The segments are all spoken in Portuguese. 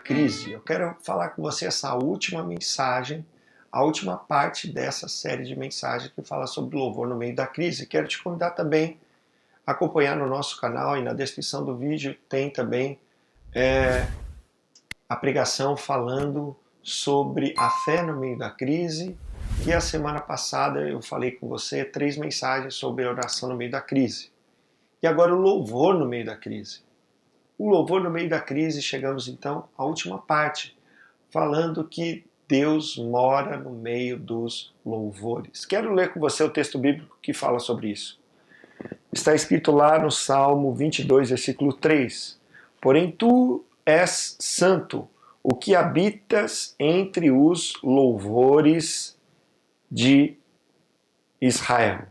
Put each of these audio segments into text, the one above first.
crise. Eu quero falar com você essa última mensagem, a última parte dessa série de mensagens que fala sobre louvor no meio da crise. Quero te convidar também a acompanhar no nosso canal, e na descrição do vídeo tem também a pregação falando sobre a fé no meio da crise. E a semana passada eu falei com você 3 mensagens sobre a oração no meio da crise. E agora o louvor no meio da crise. O louvor no meio da crise, chegamos então à última parte, falando que Deus mora no meio dos louvores. Quero ler com você o texto bíblico que fala sobre isso. Está escrito lá no Salmo 22, versículo 3. Porém tu és santo, o que habitas entre os louvores de Israel.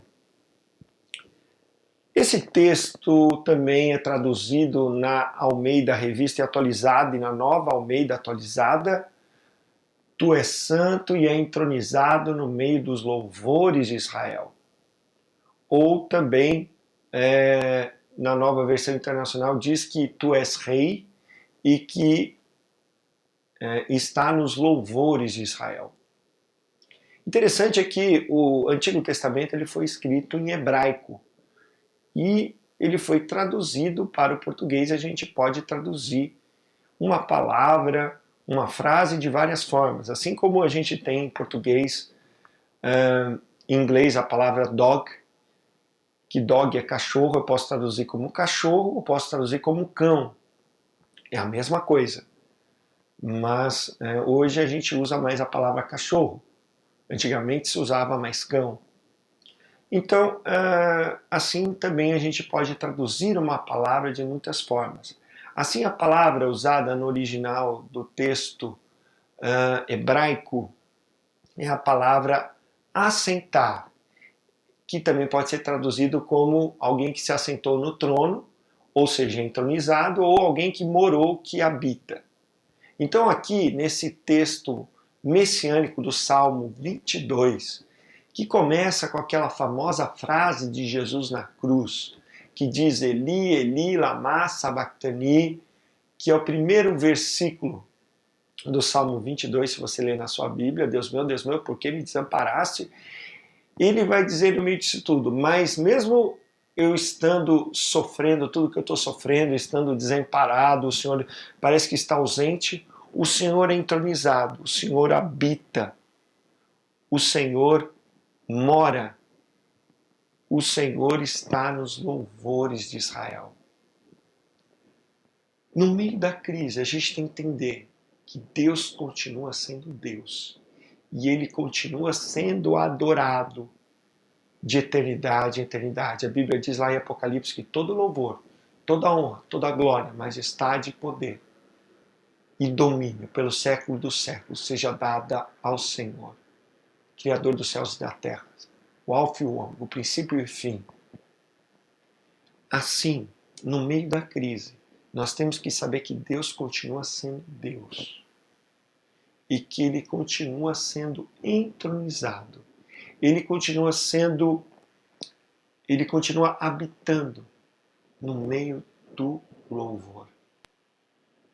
Esse texto também é traduzido na Almeida Revista e Atualizada e na Nova Almeida Atualizada. Tu és santo e é entronizado no meio dos louvores de Israel. Ou também, na Nova Versão Internacional, diz que tu és rei e que está nos louvores de Israel. Interessante é que o Antigo Testamento ele foi escrito em hebraico. E ele foi traduzido para o português. A gente pode traduzir uma palavra, uma frase de várias formas. Assim como a gente tem em português, em inglês, a palavra dog, que dog é cachorro, eu posso traduzir como cachorro, ou posso traduzir como cão. É a mesma coisa. Mas hoje a gente usa mais a palavra cachorro. Antigamente se usava mais cão. Então, assim também a gente pode traduzir uma palavra de muitas formas. Assim, a palavra usada no original do texto hebraico é a palavra assentar, que também pode ser traduzido como alguém que se assentou no trono, ou seja, entronizado, ou alguém que morou, que habita. Então, aqui, nesse texto messiânico do Salmo 22, que começa com aquela famosa frase de Jesus na cruz, que diz Eli, Eli, lama sabachthani, que é o primeiro versículo do Salmo 22, se você ler na sua Bíblia, Deus meu, por que me desamparaste? Ele vai dizer no meio disso tudo, mas mesmo eu estando sofrendo tudo que eu estou sofrendo, estando desamparado, o Senhor parece que está ausente, o Senhor é entronizado, o Senhor habita, o Senhor mora, o Senhor está nos louvores de Israel. No meio da crise, a gente tem que entender que Deus continua sendo Deus. E Ele continua sendo adorado de eternidade em eternidade. A Bíblia diz lá em Apocalipse que todo louvor, toda honra, toda glória, majestade e poder e domínio pelos séculos dos séculos seja dada ao Senhor, Criador dos céus e da terra, o alfa e o ômega, o princípio e o fim. Assim, no meio da crise, nós temos que saber que Deus continua sendo Deus e que Ele continua sendo entronizado. Ele continua habitando no meio do louvor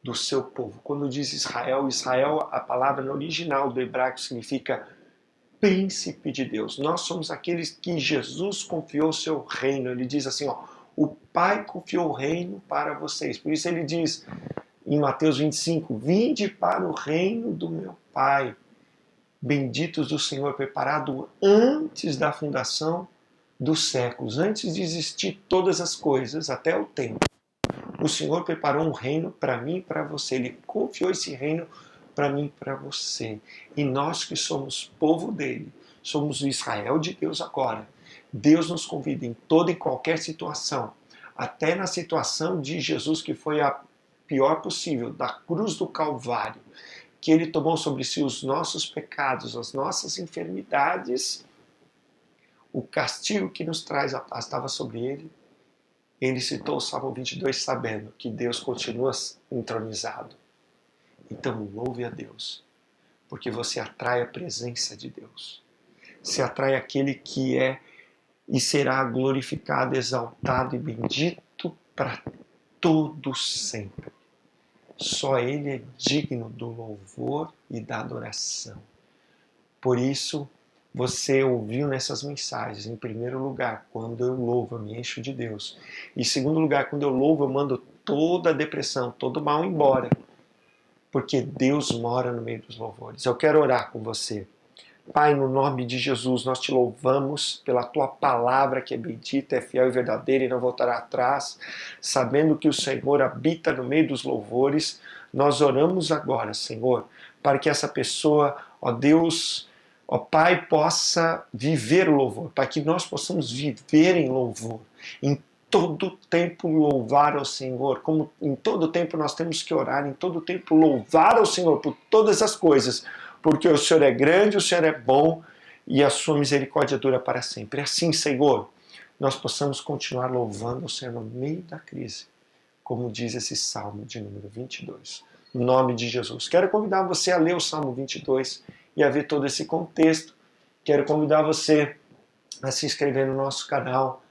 do seu povo. Quando diz Israel, Israel, a palavra no original do hebraico significa príncipe de Deus. Nós somos aqueles que Jesus confiou o seu reino. Ele diz assim, o Pai confiou o reino para vocês. Por isso ele diz em Mateus 25, vinde para o reino do meu Pai, benditos do Senhor, preparado antes da fundação dos séculos, antes de existir todas as coisas, até o tempo. O Senhor preparou um reino para mim e para você. Ele confiou esse reino para mim e para você. E nós que somos povo dele, somos o Israel de Deus agora. Deus nos convida em toda e qualquer situação, até na situação de Jesus, que foi a pior possível, da cruz do Calvário, que ele tomou sobre si os nossos pecados, as nossas enfermidades, o castigo que nos traz a paz estava sobre ele. Ele citou o Salmo 22 sabendo que Deus continua entronizado. Então louve a Deus, porque você atrai a presença de Deus. Você atrai aquele que é e será glorificado, exaltado e bendito para todo sempre. Só Ele é digno do louvor e da adoração. Por isso, você ouviu nessas mensagens, em primeiro lugar, quando eu louvo, eu me encho de Deus. Em segundo lugar, quando eu louvo, eu mando toda a depressão, todo o mal embora. Porque Deus mora no meio dos louvores. Eu quero orar com você. Pai, no nome de Jesus, nós te louvamos pela tua palavra que é bendita, é fiel e verdadeira e não voltará atrás. Sabendo que o Senhor habita no meio dos louvores, nós oramos agora, Senhor, para que essa pessoa, ó Deus, ó Pai, possa viver o louvor, para que nós possamos viver em louvor, em todo tempo louvar ao Senhor, como em todo tempo nós temos que orar, em todo tempo louvar ao Senhor por todas as coisas, porque o Senhor é grande, o Senhor é bom e a sua misericórdia dura para sempre. Assim, Senhor, nós possamos continuar louvando o Senhor no meio da crise, como diz esse Salmo de número 22. No nome de Jesus. Quero convidar você a ler o Salmo 22 e a ver todo esse contexto. Quero convidar você a se inscrever no nosso canal,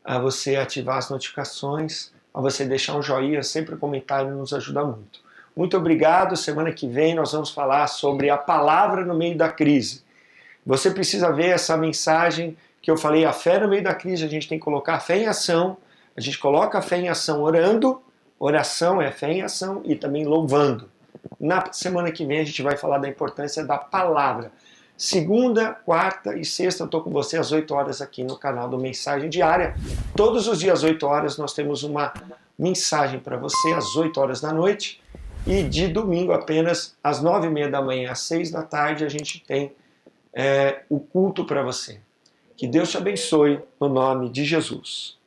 a você ativar as notificações, a você deixar um joinha, sempre um comentário nos ajuda muito. Muito obrigado. Semana que vem nós vamos falar sobre a palavra no meio da crise. Você precisa ver essa mensagem que eu falei, a fé no meio da crise, a gente tem que colocar a fé em ação. A gente coloca a fé em ação orando, oração é fé em ação e também louvando. Na semana que vem a gente vai falar da importância da palavra. Segunda, quarta e sexta eu estou com você às 8 horas aqui no canal do Mensagem Diária. Todos os dias às 8 horas nós temos uma mensagem para você às 8 horas da noite. E de domingo apenas às 9h30 da manhã às 6 da tarde a gente tem o culto para você. Que Deus te abençoe no nome de Jesus.